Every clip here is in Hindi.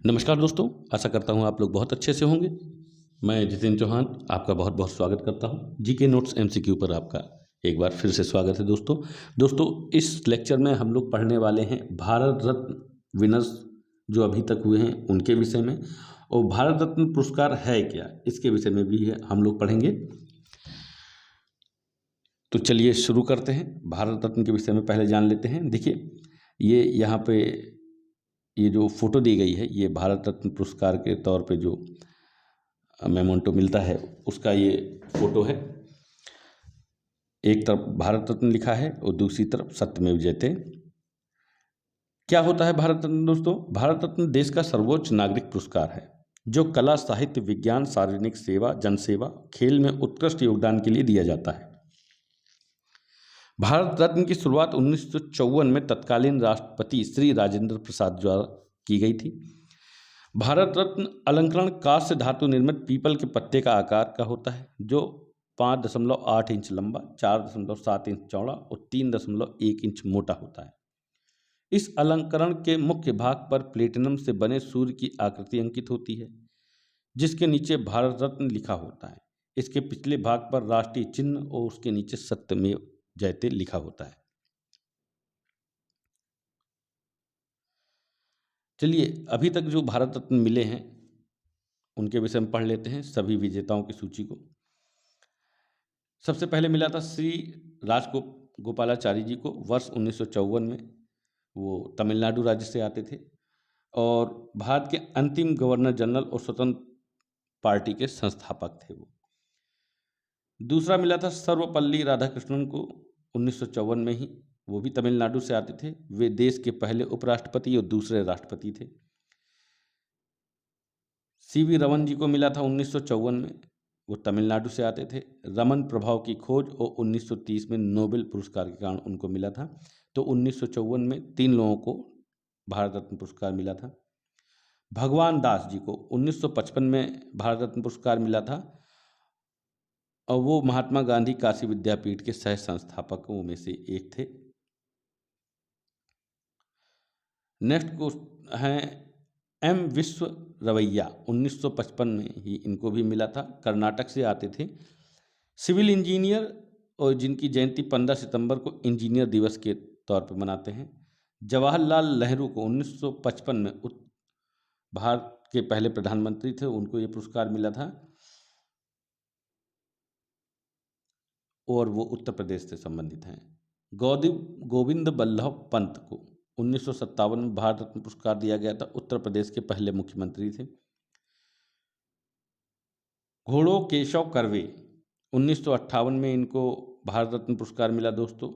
नमस्कार दोस्तों, आशा करता हूँ आप लोग बहुत अच्छे से होंगे। मैं जितेंद्र चौहान आपका बहुत-बहुत स्वागत करता हूँ। जीके नोट्स एमसीक्यू पर आपका एक बार फिर से स्वागत है दोस्तों। दोस्तों, इस लेक्चर में हम लोग पढ़ने वाले हैं भारत रत्न विनर्स जो अभी तक हुए हैं उनके विषय में, और भारत रत्न पुरस्कार है क्या, इसके विषय में भी हम लोग पढ़ेंगे। तो चलिए शुरू करते हैं। भारत रत्न के विषय में पहले जान लेते हैं। देखिए, ये यहाँ पे ये जो फोटो दी गई है, ये भारत रत्न पुरस्कार के तौर पे जो मेमोंटो मिलता है उसका ये फोटो है। एक तरफ भारत रत्न लिखा है और दूसरी तरफ सत्यमेव जयते। क्या होता है भारत रत्न दोस्तों? भारत रत्न देश का सर्वोच्च नागरिक पुरस्कार है जो कला, साहित्य, विज्ञान, सार्वजनिक सेवा, जनसेवा, खेल में उत्कृष्ट योगदान के लिए दिया जाता है। भारत रत्न की शुरुआत 1954 में तत्कालीन राष्ट्रपति श्री राजेंद्र प्रसाद द्वारा की गई थी। भारत रत्न अलंकरण कांस्य धातु निर्मित पीपल के पत्ते का आकार का होता है जो 5.8 इंच लंबा, 4.7 इंच चौड़ा और 3.1 इंच मोटा होता है। इस अलंकरण के मुख्य भाग पर प्लेटिनम से बने सूर्य की आकृति अंकित होती है जिसके नीचे भारत रत्न लिखा होता है। इसके पिछले भाग पर राष्ट्रीय चिन्ह और उसके नीचे सत्यमेव जयते लिखा होता है। चलिए, अभी तक जो भारत रत्न मिले हैं उनके विषय में पढ़ लेते हैं, सभी विजेताओं की सूची को। सबसे पहले मिला था श्री गोपालाचारी जी को वर्ष 1954 में। वो तमिलनाडु राज्य से आते थे और भारत के अंतिम गवर्नर जनरल और स्वतंत्र पार्टी के संस्थापक थे वो। दूसरा मिला था सर्वपल्ली राधाकृष्णन को 1954 में ही। वो भी तमिलनाडु से आते थे। वे देश के पहले उपराष्ट्रपति और दूसरे राष्ट्रपति थे। सीवी रमन जी को मिला था 1954 में। वो तमिलनाडु से आते थे। रमन प्रभाव की खोज और 1930 में नोबेल पुरस्कार के कारण उनको मिला था। तो 1954 में 3 लोगों को भारत रत्न पुरस्कार मिला था। भगवान दास जी को 1955 में भारत रत्न पुरस्कार मिला था और वो महात्मा गांधी काशी विद्यापीठ के सह संस्थापकों में से एक थे। नेक्स्ट को हैं एम विश्व रवैया, 1955 में ही इनको भी मिला था। कर्नाटक से आते थे। सिविल इंजीनियर और जिनकी जयंती 15 सितंबर को इंजीनियर दिवस के तौर पर मनाते हैं। जवाहरलाल नेहरू को 1955 में भारत के पहले प्रधानमंत्री थे, उनको ये पुरस्कार मिला था और वो उत्तर प्रदेश से संबंधित हैं। गोविंद बल्लभ पंत को 1957 में भारत रत्न पुरस्कार दिया गया था। उत्तर प्रदेश के पहले मुख्यमंत्री थे। घोड़ो केशव कर्वे 1958 में इनको भारत रत्न पुरस्कार मिला दोस्तों।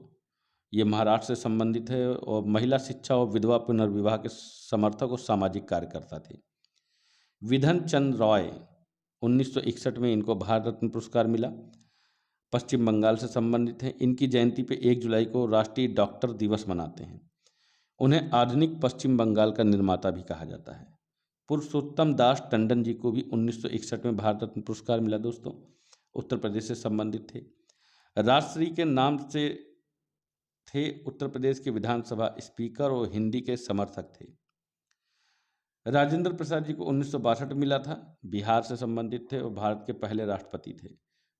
ये महाराष्ट्र से संबंधित है और महिला शिक्षा और विधवा पुनर्विवाह के समर्थक और सामाजिक कार्यकर्ता थे। विधन चंद्र रॉय 1961 में इनको भारत रत्न पुरस्कार मिला। पश्चिम बंगाल से संबंधित हैं। इनकी जयंती पे 1 जुलाई को राष्ट्रीय डॉक्टर दिवस मनाते हैं। उन्हें आधुनिक पश्चिम बंगाल का निर्माता भी कहा जाता है। पुरुषोत्तम दास टंडन जी को भी 1961 में भारत रत्न पुरस्कार मिला दोस्तों। उत्तर प्रदेश से संबंधित थे। राजश्री के नाम से थे। उत्तर प्रदेश के विधानसभा स्पीकर और हिंदी के समर्थक थे। राजेंद्र प्रसाद जी को 1962 में मिला था। बिहार से संबंधित थे और भारत के पहले राष्ट्रपति थे।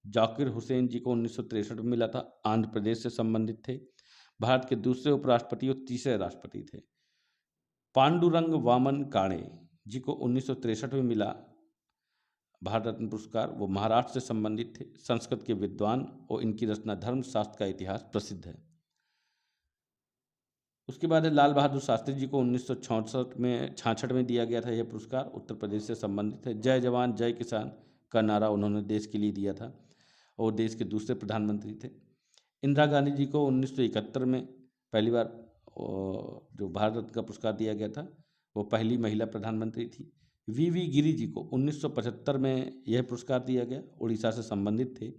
जाकिर हुसैन जी को 1963 में मिला था। आंध्र प्रदेश से संबंधित थे। भारत के दूसरे उपराष्ट्रपति और तीसरे राष्ट्रपति थे। पांडुरंग वामन काणे जी को 1963 में मिला भारत रत्न पुरस्कार। वो महाराष्ट्र से संबंधित थे। संस्कृत के विद्वान और इनकी रचना धर्मशास्त्र का इतिहास प्रसिद्ध है। उसके बाद है लाल बहादुर शास्त्री जी को 1966 में दिया गया था यह पुरस्कार। उत्तर प्रदेश से संबंधित है। जय जवान जय किसान का नारा उन्होंने देश के लिए दिया था और देश के दूसरे प्रधानमंत्री थे। इंदिरा गांधी जी को 1971 में पहली बार जो भारत रत्न का पुरस्कार दिया गया था, वो पहली महिला प्रधानमंत्री थी। वी गिरी जी को 1975 में यह पुरस्कार दिया गया। उड़ीसा से संबंधित थे।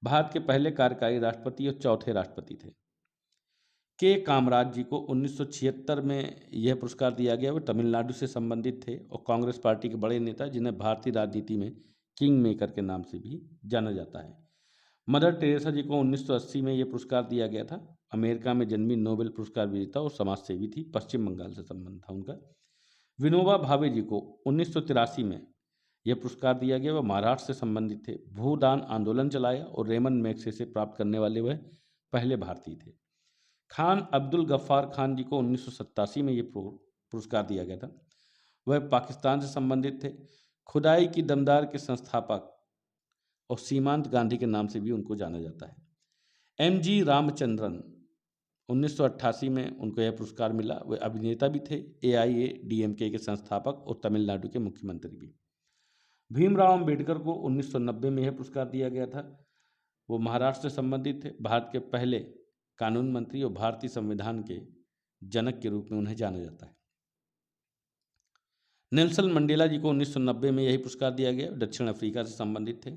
भारत के पहले कार्यकारी राष्ट्रपति और चौथे राष्ट्रपति थे। के कामराज जी को 1976 में यह पुरस्कार दिया गया। वो तमिलनाडु से संबंधित थे और कांग्रेस पार्टी के बड़े नेता जिन्हें भारतीय राजनीति में किंग मेकर के नाम से भी जाना जाता है। मदर टेरेसा जी को 1980 में यह पुरस्कार दिया गया था। अमेरिका में जन्मी नोबेल पुरस्कार विजेता और समाजसेवी थी। पश्चिम बंगाल से संबंध था उनका। विनोबा भावे जी को 1983 में यह पुरस्कार दिया गया। वह महाराष्ट्र से संबंधित थे। भूदान आंदोलन चलाया और रेमन मैग्सेसे प्राप्त करने वाले वह पहले भारतीय थे। खान अब्दुल गफ्फार खान जी को 1987 में ये पुरस्कार दिया गया था। वह पाकिस्तान से संबंधित थे। खुदाई की दमदार के संस्थापक और सीमांत गांधी के नाम से भी उनको जाना जाता है। एम जी रामचंद्रन 1988 में उनको यह पुरस्कार मिला। वे अभिनेता भी थे, AIADMK के संस्थापक और तमिलनाडु के मुख्यमंत्री भी। भीमराव अंबेडकर को 1990 में यह पुरस्कार दिया गया था। वो महाराष्ट्र से संबंधित थे। भारत के पहले कानून मंत्री और भारतीय संविधान के जनक के रूप में उन्हें जाना जाता है। नेल्सन मंडेला जी को 1990 में यही पुरस्कार दिया गया। दक्षिण अफ्रीका से संबंधित थे।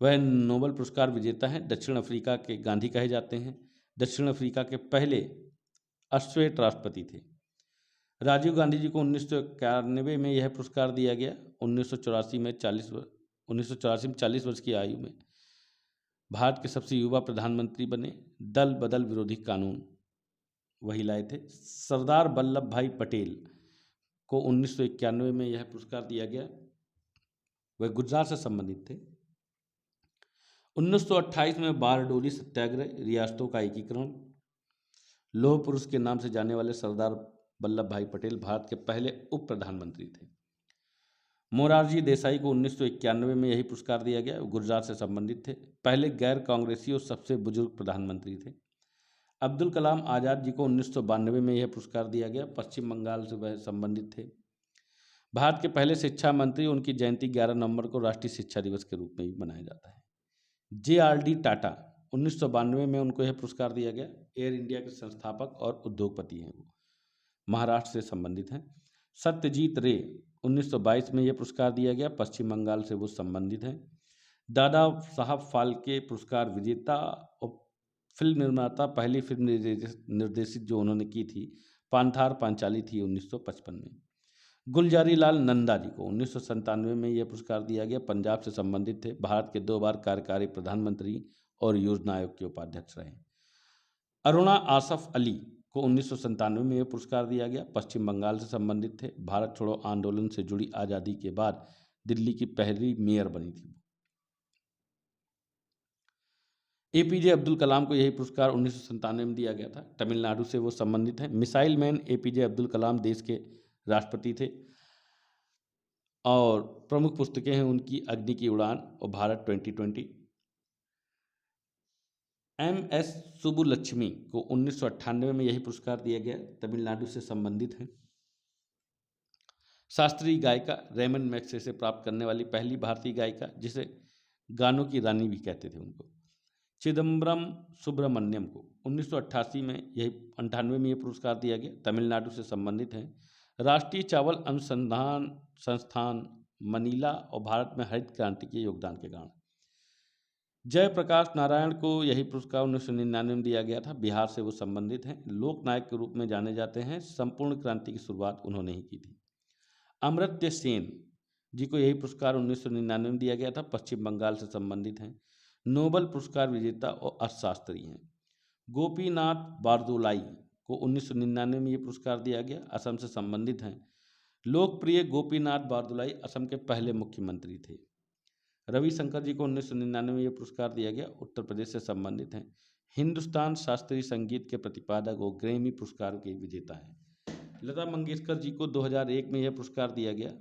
वह नोबेल पुरस्कार विजेता हैं। दक्षिण अफ्रीका के गांधी कहे जाते हैं। दक्षिण अफ्रीका के पहले अश्वेत राष्ट्रपति थे। राजीव गांधी जी को 1991 में यह पुरस्कार दिया गया। 1984 में 40 वर्ष की आयु में भारत के सबसे युवा प्रधानमंत्री बने। दल बदल विरोधी कानून वही लाए थे। सरदार वल्लभ भाई पटेल को 1991 में यह पुरस्कार दिया गया। वह गुजरात से संबंधित थे। 1928 में बारडोली सत्याग्रह, रियासतों का एकीकरण, लौह पुरुष के नाम से जाने वाले सरदार वल्लभ भाई पटेल भारत के पहले उप प्रधानमंत्री थे। मोरारजी देसाई को 1991 में यही पुरस्कार दिया गया। गुजरात से संबंधित थे। पहले गैर कांग्रेसी और सबसे बुजुर्ग प्रधानमंत्री थे। अब्दुल कलाम आज़ाद जी को 1992 में यह पुरस्कार दिया गया। पश्चिम बंगाल से वह संबंधित थे। भारत के पहले शिक्षा मंत्री, उनकी जयंती 11 नवंबर को राष्ट्रीय शिक्षा दिवस के रूप में भी मनाया जाता है। JRD टाटा 1992 में उनको यह पुरस्कार दिया गया। एयर इंडिया के संस्थापक और उद्योगपति हैं। वो महाराष्ट्र से संबंधित हैं। सत्यजीत रे 1922 में यह पुरस्कार दिया गया। पश्चिम बंगाल से वो संबंधित हैं। दादा साहब फाल्के पुरस्कार विजेता और फिल्म निर्माता, पहली फिल्म निर्देशित जो उन्होंने की थी पांथार पांचाली थी 1955 में। गुलजारी लाल नंदा जी को 1997 में यह पुरस्कार दिया गया। पंजाब से संबंधित थे। भारत के 2 बार कार्यकारी प्रधानमंत्री और योजना आयोग के उपाध्यक्ष रहे। अरुणा आसफ अली को 1997 में यह पुरस्कार दिया गया। पश्चिम बंगाल से संबंधित थे। भारत छोड़ो आंदोलन से जुड़ी आज़ादी के बाद दिल्ली की पहली मेयर बनी थी। APJ अब्दुल कलाम को यही पुरस्कार 1997 में दिया गया था। तमिलनाडु से वो संबंधित हैं। Missile man APJ Abdul Kalam देश के राष्ट्रपति थे और प्रमुख पुस्तकें हैं उनकी अग्नि की उड़ान और भारत 2020। MS सुब्बुलक्ष्मी को 1998 में यही पुरस्कार दिया गया। तमिलनाडु से संबंधित हैं। शास्त्रीय गायिका, रेमन मैग्सेसे प्राप्त करने वाली पहली भारतीय गायिका, जिसे गानों की रानी भी कहते थे उनको। चिदम्बरम सुब्रमण्यम को 1988 में यही 98 में यह पुरस्कार दिया गया। तमिलनाडु से संबंधित हैं। राष्ट्रीय चावल अनुसंधान संस्थान मनीला और भारत में हरित क्रांति के योगदान के कारण। जयप्रकाश नारायण को यही पुरस्कार 1999 में दिया गया था। बिहार से वो संबंधित हैं। लोक नायक के रूप में जाने जाते हैं। संपूर्ण क्रांति की शुरुआत उन्होंने ही की थी। अमर्त्य सेन जी को यही पुरस्कार 1999 में दिया गया था। पश्चिम बंगाल से संबंधित हैं। नोबेल पुरस्कार विजेता और अर्थशास्त्री हैं। गोपीनाथ बारदोलाई को 1999 में ये पुरस्कार दिया गया। असम से संबंधित हैं। लोकप्रिय गोपीनाथ बारदोलाई असम के पहले मुख्यमंत्री थे। रविशंकर जी को 1999 में यह पुरस्कार दिया गया। उत्तर प्रदेश से संबंधित हैं। हिंदुस्तान शास्त्रीय संगीत के प्रतिपादक और ग्रैमी पुरस्कार के विजेता हैं। लता मंगेशकर जी को 2001 में यह पुरस्कार दिया गया।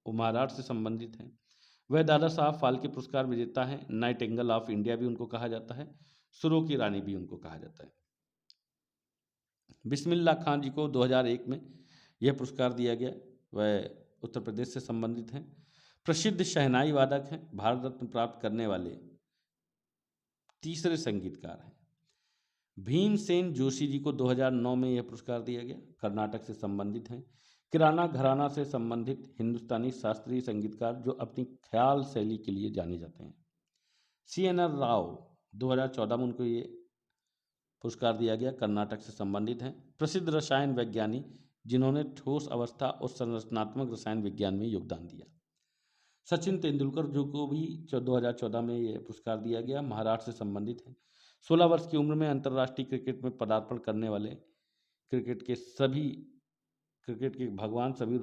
वो महाराष्ट्र से संबंधित हैं। वह दादा साहब फाल्के पुरस्कार विजेता हैं। नाइटिंगेल ऑफ इंडिया भी उनको कहा जाता है। सुरों की रानी भी उनको कहा जाता है। बिस्मिल्लाह खान जी को 2001 में यह पुरस्कार दिया गया। वह उत्तर प्रदेश से संबंधित हैं। प्रसिद्ध शहनाई वादक हैं। भारत रत्न प्राप्त करने वाले तीसरे संगीतकार हैं। भीमसेन जोशी जी को 2009 में यह पुरस्कार दिया गया। कर्नाटक से संबंधित हैं। किराना घराना से संबंधित हिंदुस्तानी शास्त्रीय संगीतकार जो अपनी ख्याल शैली के लिए जाने जाते हैं। CNR राव 2014 में उनको ये पुरस्कार दिया गया। कर्नाटक से संबंधित हैं। प्रसिद्ध रसायन वैज्ञानिक जिन्होंने ठोस अवस्था और संरचनात्मक रसायन विज्ञान में योगदान दिया। सचिन तेंदुलकर जो को भी 2014 में यह पुरस्कार दिया गया। महाराष्ट्र से संबंधित हैं। 16 वर्ष की उम्र में अंतर्राष्ट्रीय क्रिकेट में पदार्पण करने वाले क्रिकेट के भगवान, सभी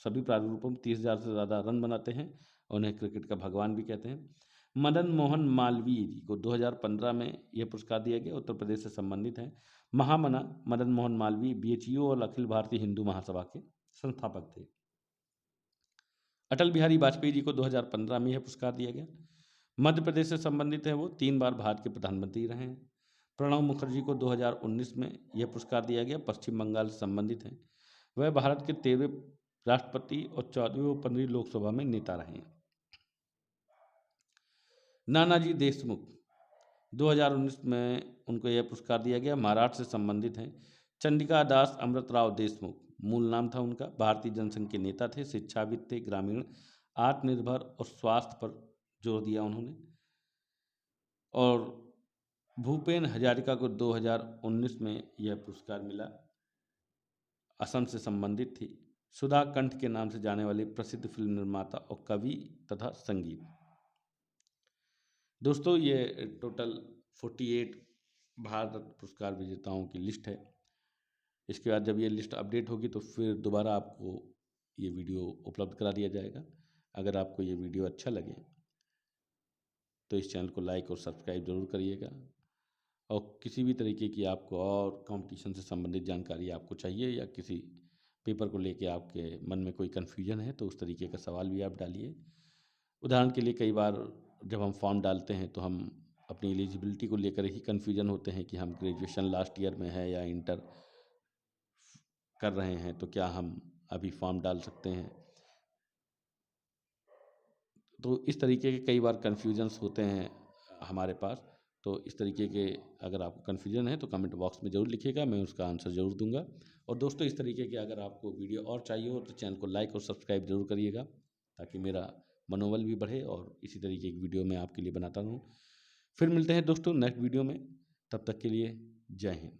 सभी प्रारूपों में 30,000 से ज़्यादा रन बनाते हैं। उन्हें क्रिकेट का भगवान भी कहते हैं। मदन मोहन मालवीय जी को 2015 में यह पुरस्कार दिया गया, उत्तर प्रदेश से संबंधित हैं। महामना मदन मोहन मालवीय बीएचयू और अखिल भारतीय हिंदू महासभा के संस्थापक थे। अटल बिहारी वाजपेयी जी को 2015 में यह पुरस्कार दिया गया। मध्य प्रदेश से संबंधित है, वो 3 बार भारत के प्रधानमंत्री रहे हैं। प्रणब मुखर्जी को 2019 में यह पुरस्कार दिया गया, पश्चिम बंगाल से संबंधित हैं। वह भारत के 13वें राष्ट्रपति और 14वीं व 15वीं लोकसभा में नेता रहे हैं। नानाजी देशमुख 2019 में उनको यह पुरस्कार दिया गया, महाराष्ट्र से संबंधित हैं। चंडिका दास अमृतराव देशमुख मूल नाम था उनका, भारतीय जनसंघ के नेता थे, शिक्षाविद थे, ग्रामीण आत्मनिर्भर और स्वास्थ्य पर जोर दिया उन्होंने। और भूपेन हजारिका को 2019 में यह पुरस्कार मिला, असम से संबंधित थी। सुधा कंठ के नाम से जाने वाले प्रसिद्ध फिल्म निर्माता और कवि तथा संगीत। दोस्तों, ये टोटल 48 भारत रत्न पुरस्कार विजेताओं की लिस्ट है। इसके बाद जब ये लिस्ट अपडेट होगी तो फिर दोबारा आपको ये वीडियो उपलब्ध करा दिया जाएगा। अगर आपको ये वीडियो अच्छा लगे तो इस चैनल को लाइक और सब्सक्राइब जरूर करिएगा। और किसी भी तरीके की आपको और कंपटीशन से संबंधित जानकारी आपको चाहिए या किसी पेपर को लेके आपके मन में कोई कन्फ्यूजन है तो उस तरीके का सवाल भी आप डालिए। उदाहरण के लिए कई बार जब हम फॉर्म डालते हैं तो हम अपनी एलिजिबिलिटी को लेकर ही कन्फ्यूजन होते हैं कि हम ग्रेजुएशन लास्ट ईयर में है या इंटर कर रहे हैं, तो क्या हम अभी फॉर्म डाल सकते हैं। तो इस तरीके के कई बार कन्फ्यूजन्स होते हैं हमारे पास। तो इस तरीके के अगर आपको कन्फ्यूजन है तो कमेंट बॉक्स में ज़रूर लिखिएगा, मैं उसका आंसर ज़रूर दूंगा। और दोस्तों, इस तरीके के अगर आपको वीडियो और चाहिए हो तो चैनल को लाइक और सब्सक्राइब जरूर करिएगा, ताकि मेरा मनोबल भी बढ़े और इसी तरीके की वीडियो मैं आपके लिए बनाता रहूँ। फिर मिलते हैं दोस्तों नेक्स्ट वीडियो में, तब तक के लिए जय हिंद।